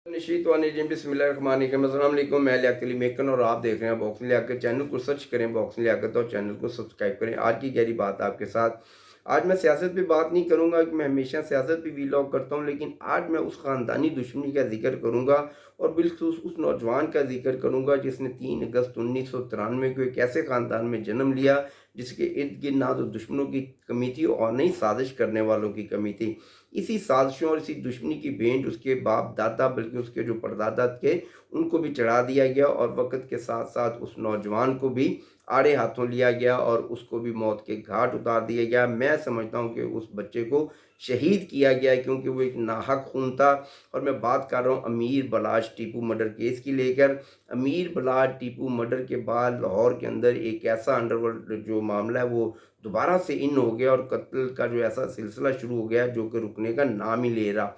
बिस्मिल्लाहिर्रहमानिर्रहीम। अस्सलाम वालेकुम। मैं लियाकत अली मेकन और आप देख रहे हैं बॉक्सिंग लियाकत। चैनल को सर्च करें बॉक्सिंग लियाकत और चैनल को सब्सक्राइब करें। आज की गहरी बात आपके साथ। आज मैं सियासत पे बात नहीं करूंगा कि मैं हमेशा सियासत पे वीलॉग करता हूं, लेकिन आज मैं उस ख़ानदानी दुश्मनी का जिक्र करूंगा और बिलखुसूस उस नौजवान का जिक्र करूंगा जिसने 3 अगस्त 1993 को एक ऐसे ख़ानदान में जन्म लिया जिसके इर्द गिर्द ना तो दुश्मनों की कमी थी और नहीं साजिश करने वालों की कमी थी। इसी साजिशों और इसी दुश्मनी की भेंट उसके बाप दादा बल्कि उसके जो परदादा थे उनको भी चढ़ा दिया गया और वक़्त के साथ साथ उस नौजवान को भी आड़े हाथों लिया गया और उसको भी मौत के घाट उतार दिया गया। मैं समझता हूँ कि उस बच्चे को शहीद किया गया क्योंकि वो एक नाहक खून था। और मैं बात कर रहा हूँ अमीर बलाश टीपू मर्डर केस की लेकर। अमीर बलाश टीपू मर्डर के बाद लाहौर के अंदर एक ऐसा अंडरवर्ल्ड जो मामला है वो दोबारा से इन हो गया और कत्ल का जो ऐसा सिलसिला शुरू हो गया जो कि रुकने का नाम ही ले रहा।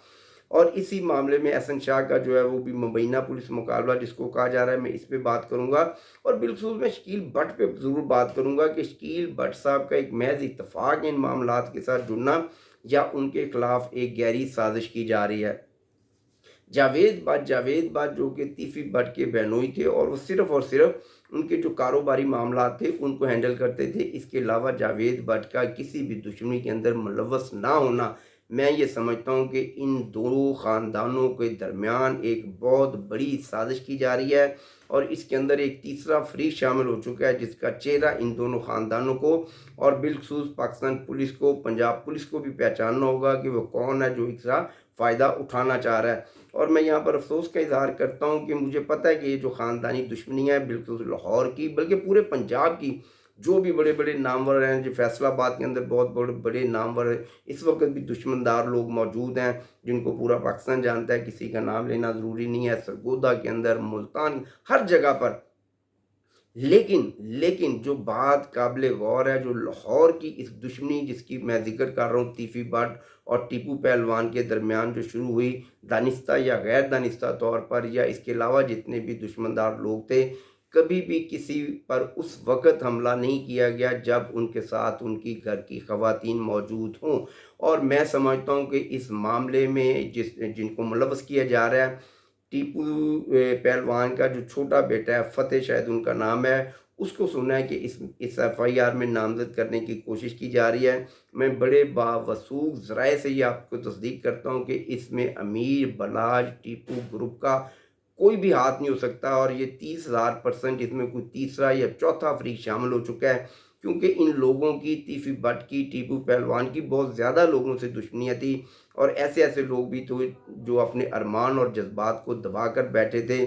और इसी मामले में एहसन शाह का जो है वो भी मुबैना पुलिस मुकाबला जिसको कहा जा रहा है, मैं इस पे बात करूंगा। और बिलखुसूस मैं शकील भट्ट पे ज़रूर बात करूंगा कि शकील भट्ट साहब का एक महज इत्तफाक इन मामलात के साथ जुड़ना या उनके खिलाफ एक गहरी साजिश की जा रही है। जावेद भट्ट जो कि तीफी भट्ट के बहनोई थे और वो सिर्फ उनके जो कारोबारी मामला थे उनको हैंडल करते थे। इसके अलावा जावेद भट्ट का किसी भी दुश्मनी के अंदर मुलव्वस ना होना, मैं ये समझता हूँ कि इन दोनों ख़ानदानों के दरमियान एक बहुत बड़ी साजिश की जा रही है और इसके अंदर एक तीसरा फरीक शामिल हो चुका है जिसका चेहरा इन दोनों ख़ानदानों को और बिलखुसूस पाकिस्तान पुलिस को, पंजाब पुलिस को भी पहचानना होगा कि वो कौन है जो इसका फ़ायदा उठाना चाह रहा है। और मैं यहाँ पर अफसोस का इजहार करता हूँ कि मुझे पता है कि ये जो ख़ानदानी दुश्मनी है बिल्कुल लाहौर की बल्कि पूरे पंजाब की, जो भी बड़े बड़े नामवर हैं, जो फैसलाबाद के अंदर बहुत बड़े बड़े नामवर इस वक्त भी दुश्मनदार लोग मौजूद हैं जिनको पूरा पाकिस्तान जानता है, किसी का नाम लेना ज़रूरी नहीं है, सरगोदा के अंदर, मुल्तान, हर जगह पर। लेकिन लेकिन जो बात काबिल गौर है, जो लाहौर की इस दुश्मनी जिसकी मैं जिक्र कर रहा हूँ तीफी भट्ट और टीपू पहलवान के दरमियान जो शुरू हुई दानिस्ता या गैर दानिस्ता तौर पर या इसके अलावा जितने भी दुश्मनदार लोग थे, कभी भी किसी पर उस वक़्त हमला नहीं किया गया जब उनके साथ उनकी घर की ख़वातीन मौजूद हों। और मैं समझता हूँ कि इस मामले में जिनको मुलव्वस किया जा रहा है, टीपू पहलवान का जो छोटा बेटा है फ़तेह शायद उनका नाम है, उसको सुना है कि इस एफआईआर में नामज़द करने की कोशिश की जा रही है। मैं बड़े बावसूख ज़राए से ये आपको तस्दीक करता हूँ कि इसमें अमीर बलाज टीपू ग्रुप का कोई भी हाथ नहीं हो सकता और ये 30,000% इसमें कोई तीसरा या चौथा फरीक शामिल हो चुका है क्योंकि इन लोगों की तीफी भट्ट की, टीपू पहलवान की बहुत ज़्यादा लोगों से दुश्मनियाँ थी और ऐसे ऐसे लोग भी थे जो अपने अरमान और जज्बात को दबा कर बैठे थे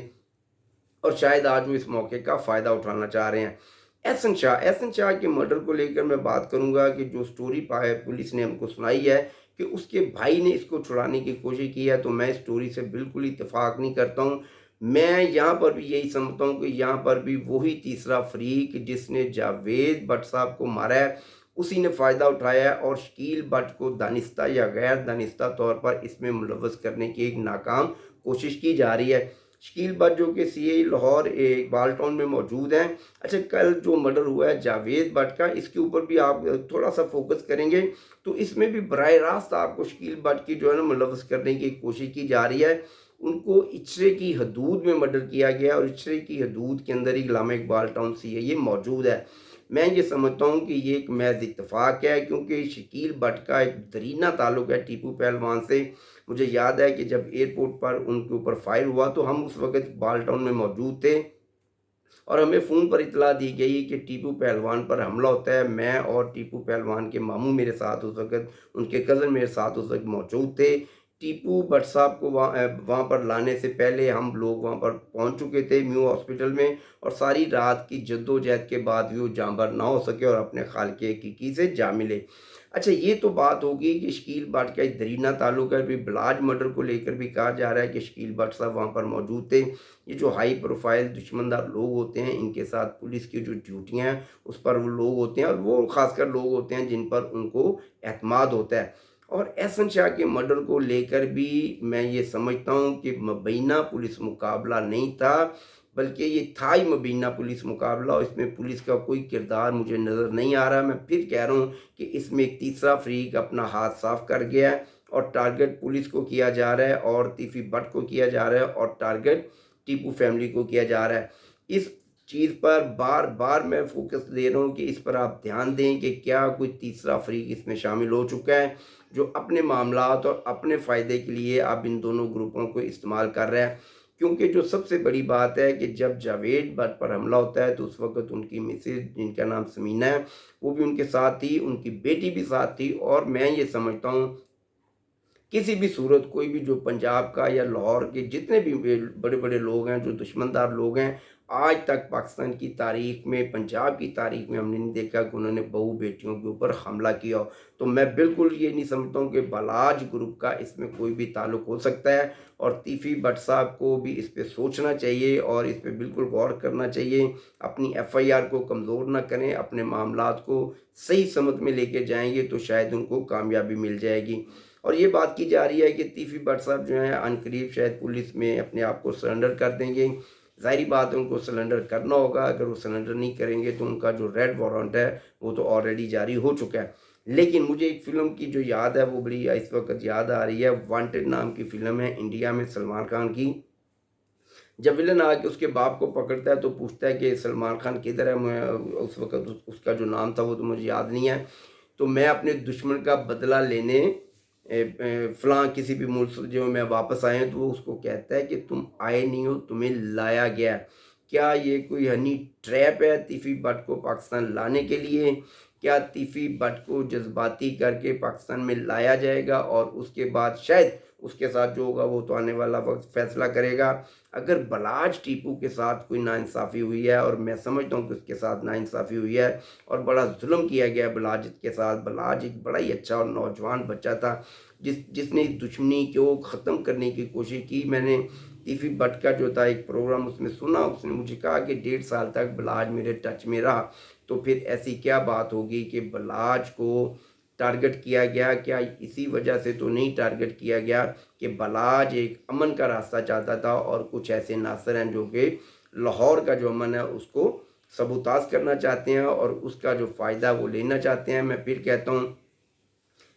और शायद आज वो इस मौके का फ़ायदा उठाना चाह रहे हैं। एहसन शाह के मर्डर को लेकर मैं बात करूंगा कि जो स्टोरी पाए पुलिस ने हमको सुनाई है कि उसके भाई ने इसको छुड़ाने की कोशिश की है, तो मैं इस स्टोरी से बिल्कुल इत्तेफाक नहीं करता हूँ। मैं यहाँ पर भी यही समझता हूँ कि यहाँ पर भी वही तीसरा फरीक जिसने जावेद भट्ट साहब को मारा है उसी ने फ़ायदा उठाया है और शकील भट्ट को दानिस्ता या गैर दानिस्ता तौर पर इसमें मुलव्वस करने की एक नाकाम कोशिश की जा रही है। शकील भट्ट जो कि सीए लाहौर इकबाल टाउन में मौजूद हैं। अच्छा, कल जो मर्डर हुआ है जावेद भट्ट का, इसके ऊपर भी आप थोड़ा सा फोकस करेंगे तो इसमें भी बराह रास्त आपको शकील भट्ट की जो है ना मुलव्वस करने की कोशिश की जा रही है। उनको इचरे की हदूद में मर्डर किया गया और इचरे की हदूद के अंदर ही इलामा इकबाल टाउन सीए ये मौजूद है। मैं ये समझता हूँ कि ये एक महज इत्तफाक है क्योंकि शकील भट्ट का एक दरीना ताल्लुक है टीपू पहलवान से। मुझे याद है कि जब एयरपोर्ट पर उनके ऊपर फायर हुआ तो हम उस वक़्त इकबाल टाउन में मौजूद थे और हमें फ़ोन पर इतला दी गई कि टीपू पहलवान पर हमला होता है। मैं और टीपू पहलवान के मामू मेरे साथ उस वक़्त, उनके कज़न मेरे साथ उस वक़्त मौजूद थे। टीपू भट्ट साहब को वहाँ पर लाने से पहले हम लोग वहाँ पर पहुँच चुके थे म्यू हॉस्पिटल में और सारी रात की जद्दोजहद के बाद भी वो जाँबार ना हो सके और अपने खालके हकीकी से जा मिले। अच्छा, ये तो बात होगी कि शकील भट्ट का एक दरीना ताल्लुक है। अभी बलाज मर्डर को लेकर भी कहा जा रहा है कि शकील भट्ट साहब वहाँ पर मौजूद थे। ये जो हाई प्रोफाइल दुश्मनदार लोग होते हैं इनके साथ पुलिस की जो ड्यूटियाँ हैं उस पर वो लोग होते हैं और वो खासकर लोग होते हैं जिन पर उनको एतमाद होता है। और एहसन शाह के मर्डर को लेकर भी मैं ये समझता हूँ कि मुबैना पुलिस मुकाबला नहीं था बल्कि ये था ही मुबैना पुलिस मुकाबला और इसमें पुलिस का कोई किरदार मुझे नज़र नहीं आ रहा। मैं फिर कह रहा हूँ कि इसमें एक तीसरा फरीक अपना हाथ साफ कर गया है और टारगेट पुलिस को किया जा रहा है और तीफी भट्ट को किया जा रहा है और टारगेट टीपू फैमिली को किया जा रहा है। इस चीज़ पर बार बार मैं फोकस दे रहा हूँ कि इस पर आप ध्यान दें कि क्या कोई तीसरा फरीक इसमें शामिल हो चुका है जो अपने मामलात और अपने फ़ायदे के लिए आप इन दोनों ग्रुपों को इस्तेमाल कर रहे हैं। क्योंकि जो सबसे बड़ी बात है कि जब जावेद भट्ट पर हमला होता है तो उस वक्त उनकी मिसेज जिनका नाम समीना है वो भी उनके साथ थी, उनकी बेटी भी साथ थी। और मैं ये समझता हूँ किसी भी सूरत कोई भी जो पंजाब का या लाहौर के जितने भी बड़े बड़े लोग हैं जो दुश्मनदार लोग हैं, आज तक पाकिस्तान की तारीख में, पंजाब की तारीख में हमने नहीं देखा कि उन्होंने बहू बेटियों के ऊपर हमला किया हो। तो मैं बिल्कुल ये नहीं समझता हूँ कि बलाज ग्रुप का इसमें कोई भी ताल्लुक हो सकता है। और तीफी भट्ट साहब को भी इस पर सोचना चाहिए और इस पर बिल्कुल गौर करना चाहिए। अपनी FIR को कमज़ोर ना करें, अपने मामलात को सही समझ में लेके जाएंगे तो शायद उनको कामयाबी मिल जाएगी। और ये बात की जा रही है कि तीफी भट्ट साहब जो हैं अनकरीब शायद पुलिस में अपने आप को सरेंडर कर देंगे। ज़ाहिरी बात है उनको सरेंडर करना होगा। अगर वो सरेंडर नहीं करेंगे तो उनका जो रेड वारंट है वो तो ऑलरेडी जारी हो चुका है। लेकिन मुझे एक फ़िल्म की जो याद है वो बड़ी इस वक्त याद आ रही है। वांटेड नाम की फ़िल्म है इंडिया में सलमान खान की। जब विलन आके उसके बाप को पकड़ता है तो पूछता है कि सलमान खान किधर है। मैं उस वक्त उसका जो नाम था वो तो मुझे याद नहीं है। तो मैं अपने दुश्मन का बदला लेने फलां किसी भी मुल्क से जो मैं वापस आए हैं तो वो उसको कहता है कि तुम आए नहीं हो, तुम्हें लाया गया है। क्या ये कोई हनी ट्रैप है तीफी भट्ट को पाकिस्तान लाने के लिए? क्या तीफी भट्ट को जज्बाती करके पाकिस्तान में लाया जाएगा और उसके बाद शायद उसके साथ जो होगा वो तो आने वाला वक्त फैसला करेगा। अगर बलाज टीपू के साथ कोई नाइंसाफ़ी हुई है और मैं समझता हूँ कि उसके साथ नाइंसाफ़ी हुई है और बड़ा जुल्म किया गया बलाज के साथ। बलाज एक बड़ा ही अच्छा और नौजवान बच्चा था जिसने इस दुश्मनी को ख़त्म करने की कोशिश की। मैंने तीफी भट्ट का जो था एक प्रोग्राम उसमें सुना, उसने मुझे कहा कि 1.5 साल तक बलाज मेरे टच में रहा। तो फिर ऐसी क्या बात होगी कि बलाज को टारगेट किया गया? क्या इसी वजह से तो नहीं टारगेट किया गया कि बलाज एक अमन का रास्ता चाहता था और कुछ ऐसे नासर हैं जो कि लाहौर का जो अमन है उसको सबूताज करना चाहते हैं और उसका जो फ़ायदा वो लेना चाहते हैं। मैं फिर कहता हूँ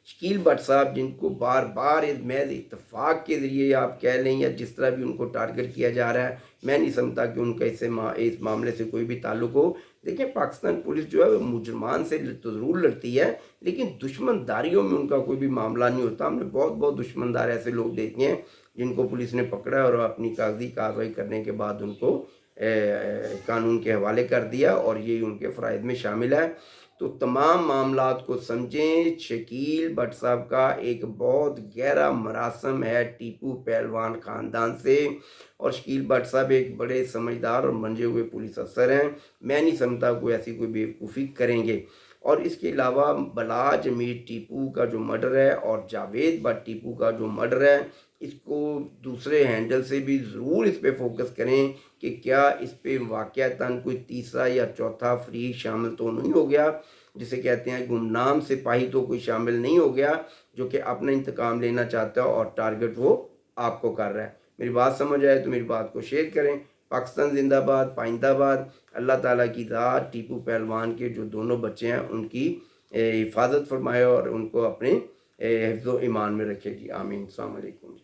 शकील भट्ट साहब जिनको बार बार इस महज इत्तफाक के ज़रिए आप कह लें या जिस तरह भी उनको टारगेट किया जा रहा है, मैं नहीं समझता कि उनका इस मामले से कोई भी ताल्लुक हो। देखिए पाकिस्तान पुलिस जो है वो मुजरमान से तो ज़रूर लड़ती है लेकिन दुश्मनदारियों में उनका कोई भी मामला नहीं होता। हमने बहुत बहुत दुश्मनदार ऐसे लोग देखे हैं जिनको पुलिस ने पकड़ा और अपनी कागजी कार्रवाई करने के बाद उनको कानून के हवाले कर दिया और ये उनके फ़राइज़ में शामिल है। तो तमाम मामलात को समझें। शकील भट्ट साहब का एक बहुत गहरा मरासम है टीपू पहलवान ख़ानदान से और शकील भट्ट साहब एक बड़े समझदार और मंजे हुए पुलिस अफसर हैं। मैं नहीं समझता कोई ऐसी कोई बेवकूफ़ी करेंगे। और इसके अलावा बलाज मीर टीपू का जो मर्डर है और जावेद भट्ट टीपू का जो मर्डर है, इसको दूसरे हैंडल से भी ज़रूर इस पे फोकस करें कि क्या इस पे वाक़यातन कोई तीसरा या चौथा फरीक शामिल तो नहीं हो गया। जिसे कहते हैं गुमनाम सिपाही तो कोई शामिल नहीं हो गया जो कि अपना इंतकाम लेना चाहता है और टारगेट वो आपको कर रहा है। मेरी बात समझ आए तो मेरी बात को शेयर करें। पाकिस्तान जिंदाबाद, पाइंदाबाद। अल्लाह ताला की ज़ात टीपू पहलवान के जो दोनों बच्चे हैं उनकी हिफाजत फरमाए और उनको अपने हिफ्ज़ो ईमान में रखेगी। आमीन। अस्सलाम वालेकुम।